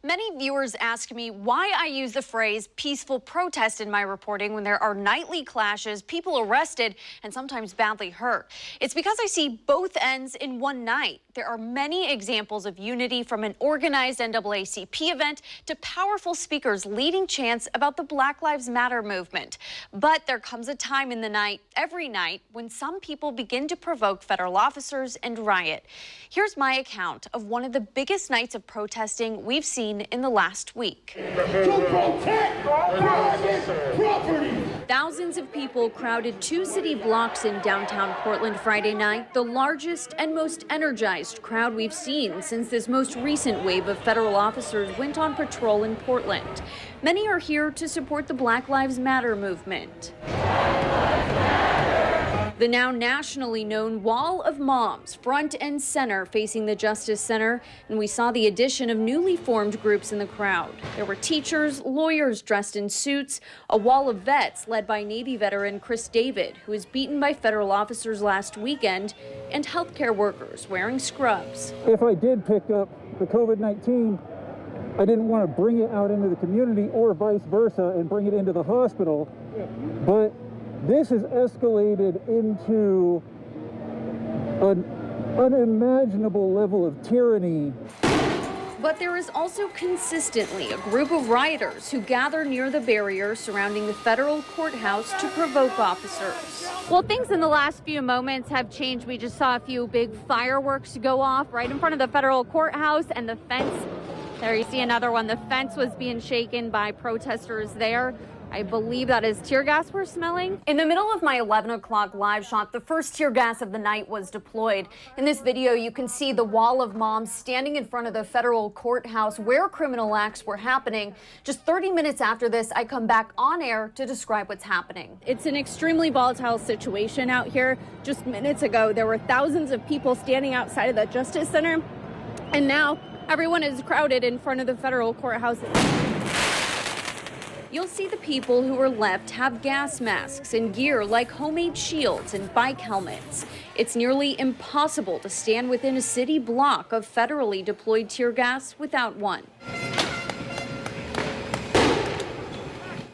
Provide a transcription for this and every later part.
Many viewers ask me why I use the phrase peaceful protest in my reporting when there are nightly clashes, people arrested, and sometimes badly hurt. It's because I see both ends in one night. There are many examples of unity, from an organized NAACP event to powerful speakers leading chants about the Black Lives Matter movement. But there comes a time in the night, every night, when some people begin to provoke federal officers and riot. Here's my account of one of the biggest nights of protesting we've seen in the last week. To protect private property. Thousands of people crowded 2 city blocks in downtown Portland Friday night, the largest and most energized crowd we've seen since this most recent wave of federal officers went on patrol in Portland. Many are here to support the Black Lives Matter movement. The now nationally known Wall of Moms, front and center facing the Justice Center, and we saw the addition of newly formed groups in the crowd. There were teachers, lawyers dressed in suits, a wall of vets led by Navy veteran Chris David, who was beaten by federal officers last weekend, and healthcare workers wearing scrubs. If I did pick up the COVID-19, I didn't want to bring it out into the community or vice versa and bring it into the hospital, but this has escalated into an unimaginable level of tyranny. But there is also consistently a group of rioters who gather near the barrier surrounding the federal courthouse to provoke officers. Well, things in the last few moments have changed. We just saw a few big fireworks go off right in front of the federal courthouse, and the fence. There you see another one. The fence was being shaken by protesters there. I believe that is tear gas we're smelling. In the middle of my 11 o'clock live shot, the first tear gas of the night was deployed. In this video, you can see the Wall of Moms standing in front of the federal courthouse where criminal acts were happening. Just 30 minutes after this, I come back on air to describe what's happening. It's an extremely volatile situation out here. Just minutes ago, there were thousands of people standing outside of the Justice Center, and now everyone is crowded in front of the federal courthouse. You'll see the people who are left have gas masks and gear like homemade shields and bike helmets. It's nearly impossible to stand within a city block of federally deployed tear gas without one.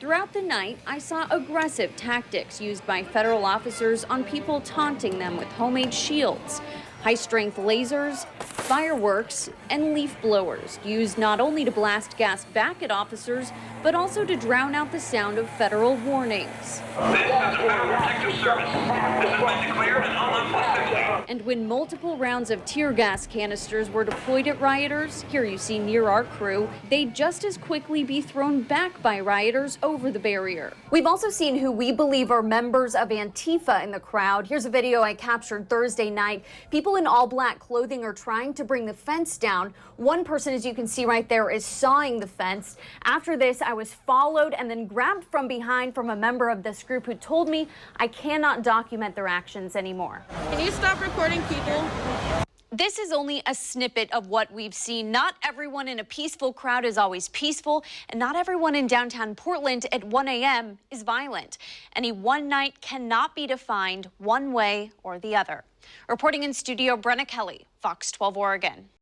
Throughout the night, I saw aggressive tactics used by federal officers on people, taunting them with homemade shields, high-strength lasers, fireworks, and leaf blowers, used not only to blast gas back at officers, but also to drown out the sound of federal warnings. This is the Federal Protective Service. This has been declared an unlawful assembly. And when multiple rounds of tear gas canisters were deployed at rioters, here you see near our crew, they'd just as quickly be thrown back by rioters over the barrier. We've also seen who we believe are members of Antifa in the crowd. Here's a video I captured Thursday night. People in all black clothing are trying to bring the fence down. One person, as you can see right there, is sawing the fence. After this, I was followed and then grabbed from behind from a member of this group who told me I cannot document their actions anymore. Can you stop recording people? This is only a snippet of what we've seen. Not everyone in a peaceful crowd is always peaceful, and not everyone in downtown Portland at 1 a.m. is violent. Any one night cannot be defined one way or the other. Reporting in studio, Brenna Kelly, Fox 12 Oregon.